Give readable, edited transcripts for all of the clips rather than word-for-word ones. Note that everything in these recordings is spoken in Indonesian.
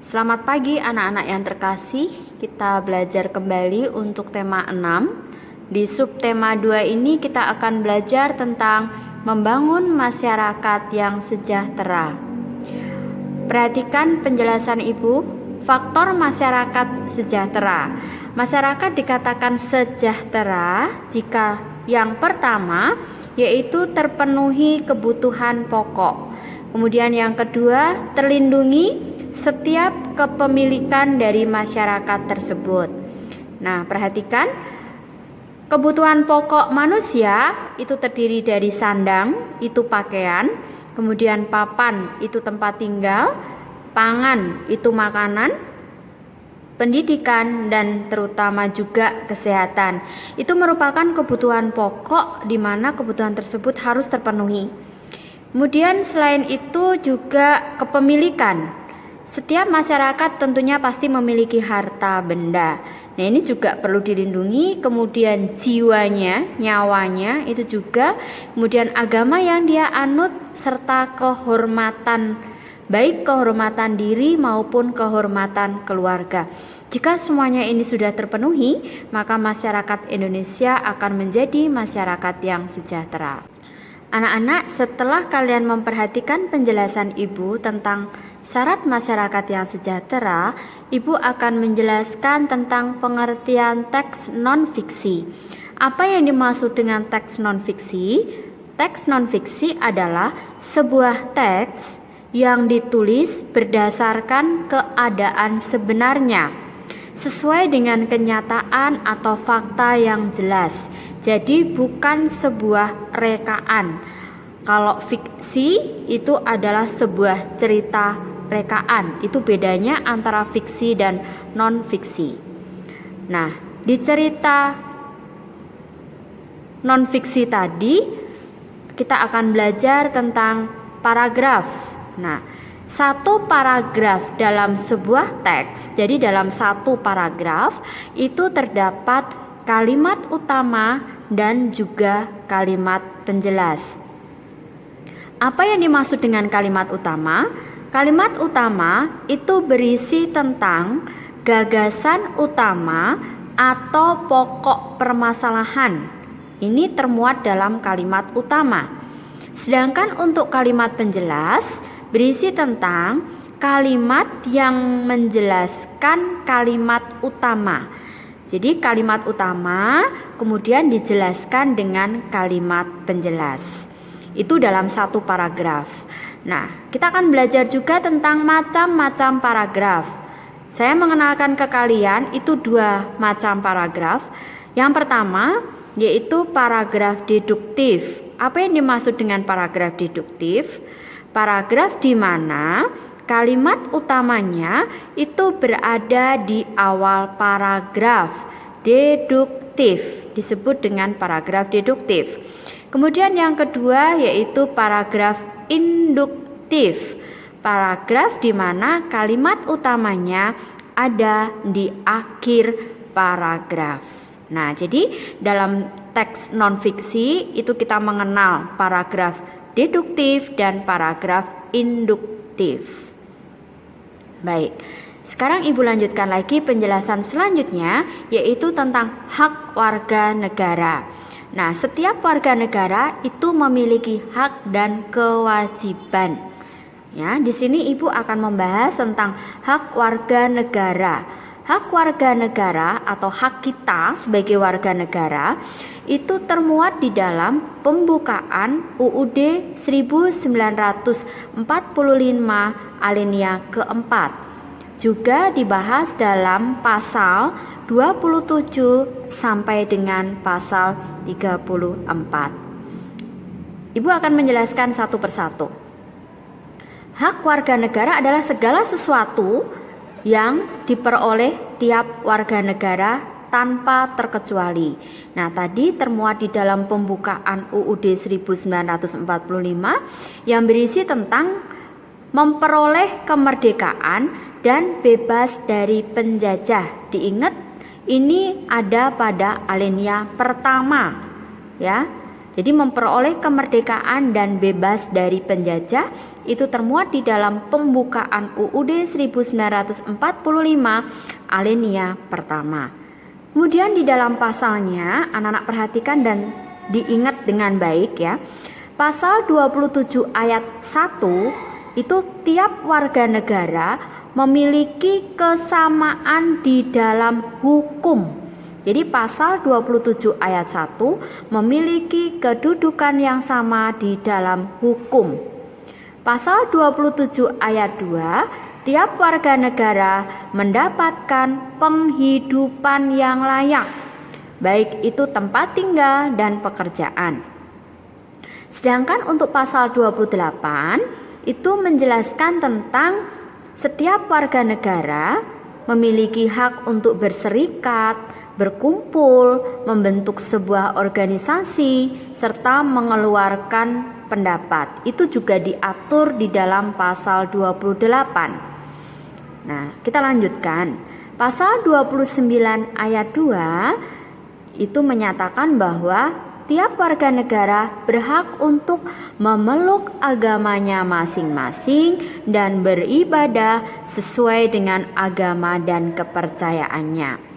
Selamat pagi anak-anak yang terkasih. Kita belajar kembali untuk tema 6. Di subtema 2 ini kita akan belajar tentang membangun masyarakat yang sejahtera. Perhatikan penjelasan Ibu. Faktor masyarakat sejahtera. Masyarakat dikatakan sejahtera jika yang pertama yaitu terpenuhi kebutuhan pokok. Kemudian yang kedua, terlindungi setiap kepemilikan dari masyarakat tersebut. Nah, perhatikan, kebutuhan pokok manusia itu terdiri dari sandang, itu pakaian, kemudian papan, itu tempat tinggal, pangan, itu makanan, pendidikan, dan terutama juga kesehatan. Itu merupakan kebutuhan pokok di mana kebutuhan tersebut harus terpenuhi. Kemudian selain itu juga kepemilikan. Setiap masyarakat tentunya pasti memiliki harta benda. Nah, ini juga perlu dilindungi. Kemudian jiwanya, nyawanya itu juga. Kemudian agama yang dia anut serta kehormatan, baik kehormatan diri maupun kehormatan keluarga. Jika semuanya ini sudah terpenuhi, maka masyarakat Indonesia akan menjadi masyarakat yang sejahtera. Anak-anak, setelah kalian memperhatikan penjelasan Ibu tentang syarat masyarakat yang sejahtera, Ibu akan menjelaskan tentang pengertian teks non-fiksi. Apa yang dimaksud dengan teks non-fiksi? Teks non-fiksi adalah sebuah teks yang ditulis berdasarkan keadaan sebenarnya, sesuai dengan kenyataan atau fakta yang jelas. Jadi bukan sebuah rekaan. Kalau fiksi itu adalah sebuah cerita rekaan. Itu bedanya antara fiksi dan non-fiksi. Nah, di cerita non-fiksi tadi kita akan belajar tentang paragraf. Nah, satu paragraf dalam sebuah teks, jadi dalam satu paragraf itu terdapat kalimat utama dan juga kalimat penjelas. Apa yang dimaksud dengan kalimat utama? Kalimat utama itu berisi tentang gagasan utama atau pokok permasalahan. Ini termuat dalam kalimat utama. Sedangkan untuk kalimat penjelas berisi tentang kalimat yang menjelaskan kalimat utama. Jadi kalimat utama kemudian dijelaskan dengan kalimat penjelas. Itu dalam satu paragraf. Nah, kita akan belajar juga tentang macam-macam paragraf. Saya mengenalkan ke kalian itu 2 macam paragraf. Yang pertama yaitu paragraf deduktif. Apa yang dimaksud dengan paragraf deduktif? Paragraf di mana kalimat utamanya itu berada di awal paragraf. Deduktif disebut dengan paragraf deduktif. Kemudian yang kedua yaitu paragraf induktif. Paragraf di mana kalimat utamanya ada di akhir paragraf. Nah, jadi dalam teks non-fiksi itu kita mengenal paragraf deduktif dan paragraf induktif. Baik, sekarang Ibu lanjutkan lagi penjelasan selanjutnya yaitu tentang hak warga negara. Nah, setiap warga negara itu memiliki hak dan kewajiban. Ya, di sini Ibu akan membahas tentang hak warga negara. Hak warga negara atau hak kita sebagai warga negara itu termuat di dalam pembukaan UUD 1945 alinea keempat. Juga dibahas dalam pasal 27 sampai dengan pasal 34. Ibu akan menjelaskan satu persatu. Hak warga negara adalah segala sesuatu yang diperoleh tiap warga negara tanpa terkecuali. Nah, tadi termuat di dalam pembukaan UUD 1945 yang berisi tentang memperoleh kemerdekaan dan bebas dari penjajah. Diingat, ini ada pada alinea pertama, ya. Jadi memperoleh kemerdekaan dan bebas dari penjajah itu termuat di dalam pembukaan UUD 1945 alinea pertama. Kemudian di dalam pasalnya, anak-anak perhatikan dan diingat dengan baik ya. Pasal 27 ayat 1 itu tiap warga negara memiliki kesamaan di dalam hukum. Jadi pasal 27 ayat 1 memiliki kedudukan yang sama di dalam hukum. Pasal 27 ayat 2, tiap warga negara mendapatkan penghidupan yang layak, baik itu tempat tinggal dan pekerjaan. Sedangkan untuk pasal 28 itu menjelaskan tentang setiap warga negara memiliki hak untuk berserikat, berkumpul, membentuk sebuah organisasi, serta mengeluarkan pendapat. Itu juga diatur di dalam pasal 28. Nah, kita lanjutkan. Pasal 29 ayat 2 itu menyatakan bahwa tiap warga negara berhak untuk memeluk agamanya masing-masing dan beribadah sesuai dengan agama dan kepercayaannya.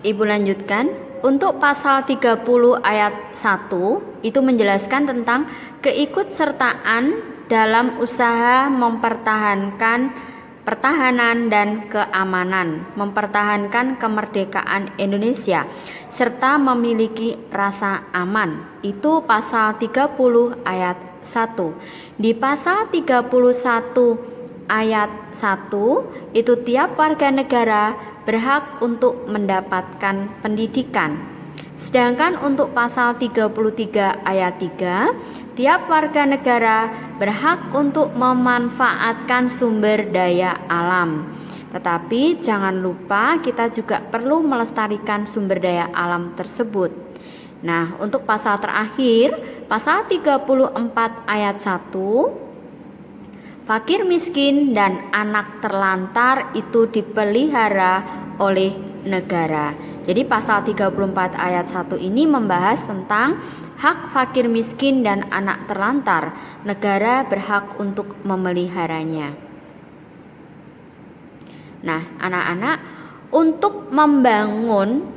Ibu lanjutkan, untuk pasal 30 ayat 1 itu menjelaskan tentang keikutsertaan dalam usaha pertahanan dan keamanan, mempertahankan kemerdekaan Indonesia, serta memiliki rasa aman. Itu pasal 30 ayat 1. Di pasal 31 ayat 1 itu tiap warga negara berhak untuk mendapatkan pendidikan. Sedangkan untuk pasal 33 ayat 3, tiap warga negara berhak untuk memanfaatkan sumber daya alam. Tetapi jangan lupa kita juga perlu melestarikan sumber daya alam tersebut. Nah, untuk pasal terakhir, pasal 34 ayat 1, fakir miskin dan anak terlantar itu dipelihara oleh negara. Jadi pasal 34 ayat 1 ini membahas tentang hak fakir miskin dan anak terlantar. Negara berhak untuk memeliharanya. Nah, anak-anak, untuk membangun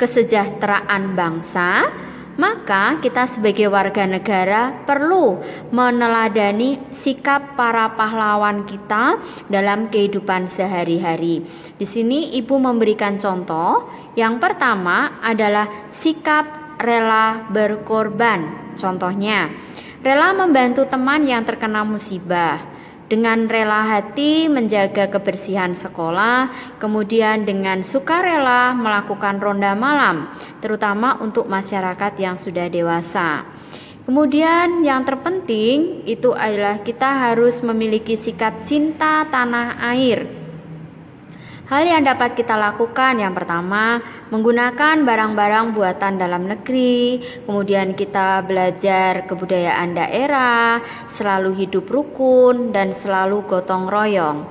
kesejahteraan bangsa, maka kita sebagai warga negara perlu meneladani sikap para pahlawan kita dalam kehidupan sehari-hari. Di sini Ibu memberikan contoh. Yang pertama adalah sikap rela berkorban. Contohnya, rela membantu teman yang terkena musibah, dengan rela hati menjaga kebersihan sekolah, kemudian dengan sukarela melakukan ronda malam, terutama untuk masyarakat yang sudah dewasa. Kemudian yang terpenting itu adalah kita harus memiliki sikap cinta tanah air. Hal yang dapat kita lakukan yang pertama, menggunakan barang-barang buatan dalam negeri, kemudian kita belajar kebudayaan daerah, selalu hidup rukun dan selalu gotong royong.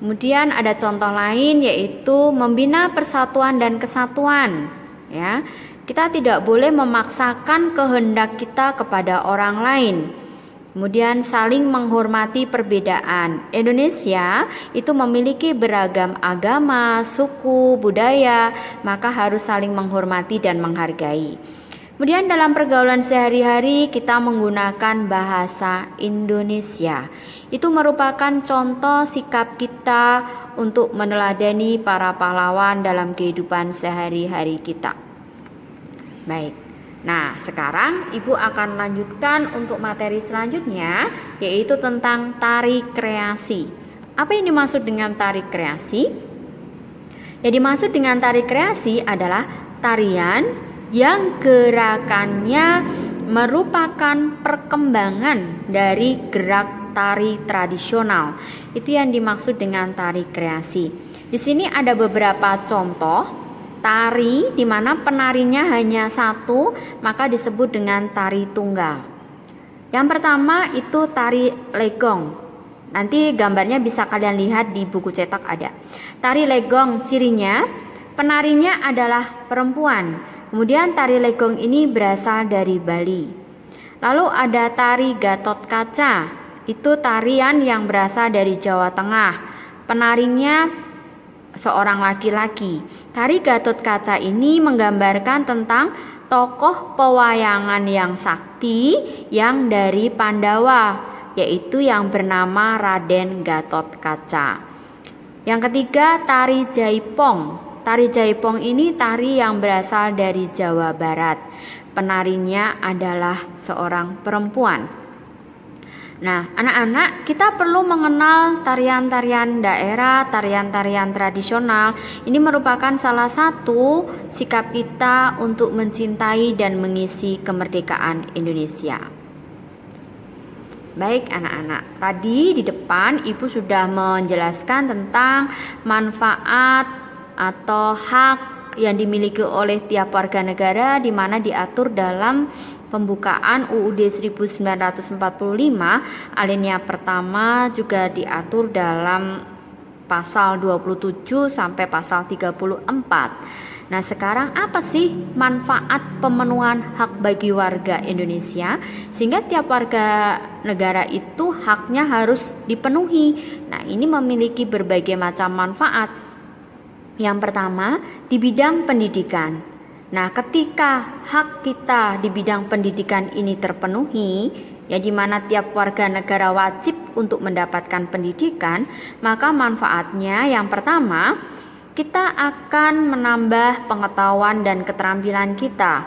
Kemudian ada contoh lain yaitu membina persatuan dan kesatuan, ya. Kita tidak boleh memaksakan kehendak kita kepada orang lain. Kemudian saling menghormati perbedaan. Indonesia itu memiliki beragam agama, suku, budaya, maka harus saling menghormati dan menghargai. Kemudian dalam pergaulan sehari-hari kita menggunakan bahasa Indonesia. Itu merupakan contoh sikap kita untuk meneladani para pahlawan dalam kehidupan sehari-hari kita. Baik. Nah, sekarang Ibu akan lanjutkan untuk materi selanjutnya, yaitu tentang tari kreasi. Apa yang dimaksud dengan tari kreasi? Yang dimaksud dengan tari kreasi adalah tarian yang gerakannya merupakan perkembangan dari gerak tari tradisional. Itu yang dimaksud dengan tari kreasi. Di sini ada beberapa contoh tari di mana penarinya hanya satu, maka disebut dengan tari tunggal. Yang pertama itu tari legong. Nanti gambarnya bisa kalian lihat di buku cetak ada. Tari legong cirinya penarinya adalah perempuan Kemudian tari legong ini berasal dari Bali. Lalu ada tari Gatot Kaca. Itu tarian yang berasal dari Jawa Tengah. Penarinya seorang laki-laki. Tari Gatot Kaca ini menggambarkan tentang tokoh pewayangan yang sakti yang dari Pandawa, yaitu yang bernama Raden Gatot Kaca. Yang ketiga, tari Jaipong. Tari Jaipong ini tari yang berasal dari Jawa Barat. Penarinya adalah seorang perempuan. Nah, anak-anak, kita perlu mengenal tarian-tarian daerah, tarian-tarian tradisional. Ini merupakan salah satu sikap kita untuk mencintai dan mengisi kemerdekaan Indonesia. Baik anak-anak, tadi di depan Ibu sudah menjelaskan tentang manfaat atau hak yang dimiliki oleh tiap warga negara, di mana diatur dalam pembukaan UUD 1945 alinea pertama, juga diatur dalam pasal 27 sampai pasal 34. Nah, sekarang apa sih manfaat pemenuhan hak bagi warga Indonesia sehingga tiap warga negara itu haknya harus dipenuhi? Nah, ini memiliki berbagai macam manfaat. Yang pertama, di bidang pendidikan. Nah, ketika hak kita di bidang pendidikan ini terpenuhi, ya di mana tiap warga negara wajib untuk mendapatkan pendidikan, maka manfaatnya yang pertama, kita akan menambah pengetahuan dan keterampilan kita.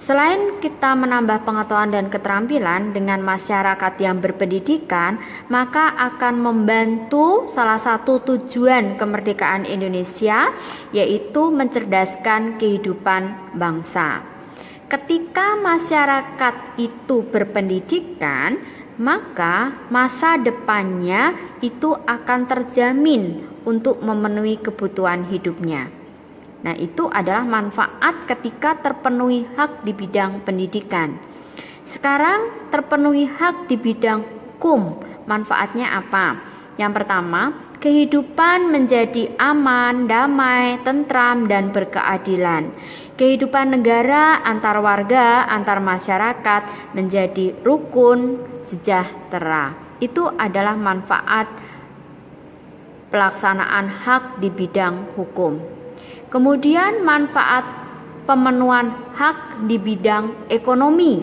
Selain kita menambah pengetahuan dan keterampilan dengan masyarakat yang berpendidikan, maka akan membantu salah satu tujuan kemerdekaan Indonesia, yaitu mencerdaskan kehidupan bangsa. Ketika masyarakat itu berpendidikan, maka masa depannya itu akan terjamin untuk memenuhi kebutuhan hidupnya. Nah, itu adalah manfaat ketika terpenuhi hak di bidang pendidikan. Sekarang terpenuhi hak di bidang hukum. Manfaatnya apa? Yang pertama, kehidupan menjadi aman, damai, tentram, dan berkeadilan. Kehidupan negara antar warga, antar masyarakat menjadi rukun, sejahtera. Itu adalah manfaat pelaksanaan hak di bidang hukum. Kemudian manfaat pemenuhan hak di bidang ekonomi.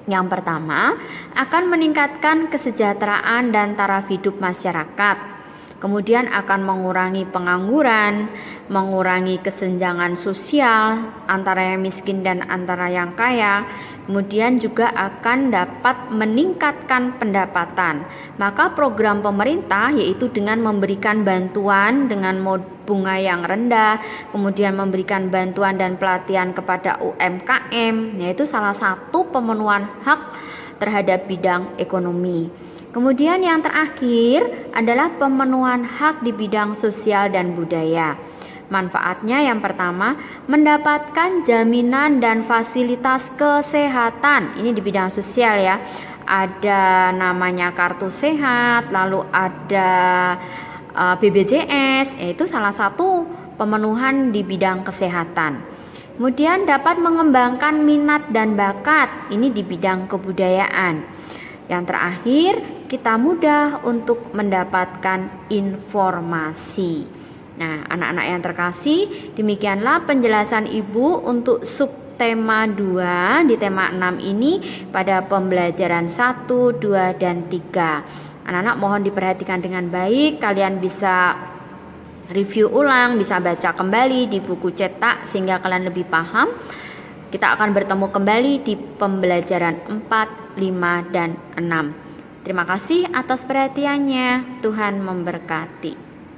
Yang pertama, akan meningkatkan kesejahteraan dan taraf hidup masyarakat. Kemudian akan mengurangi pengangguran, mengurangi kesenjangan sosial antara yang miskin dan antara yang kaya. Kemudian juga akan dapat meningkatkan pendapatan. Maka program pemerintah yaitu dengan memberikan bantuan dengan bunga yang rendah, kemudian memberikan bantuan dan pelatihan kepada UMKM, yaitu salah satu pemenuhan hak terhadap bidang ekonomi. Kemudian yang terakhir adalah pemenuhan hak di bidang sosial dan budaya. Manfaatnya yang pertama, mendapatkan jaminan dan fasilitas kesehatan. Ini di bidang sosial ya. Ada namanya kartu sehat, lalu ada BPJS, yaitu salah satu pemenuhan di bidang kesehatan. Kemudian dapat mengembangkan minat dan bakat, ini di bidang kebudayaan. Yang terakhir, kita mudah untuk mendapatkan informasi. Nah, anak-anak yang terkasih, demikianlah penjelasan Ibu untuk subtema 2 di tema 6 ini pada pembelajaran 1, 2, dan 3. Anak-anak mohon diperhatikan dengan baik, kalian bisa review ulang, bisa baca kembali di buku cetak sehingga kalian lebih paham. Kita akan bertemu kembali di pembelajaran 4, 5, dan 6. Terima kasih atas perhatiannya. Tuhan memberkati.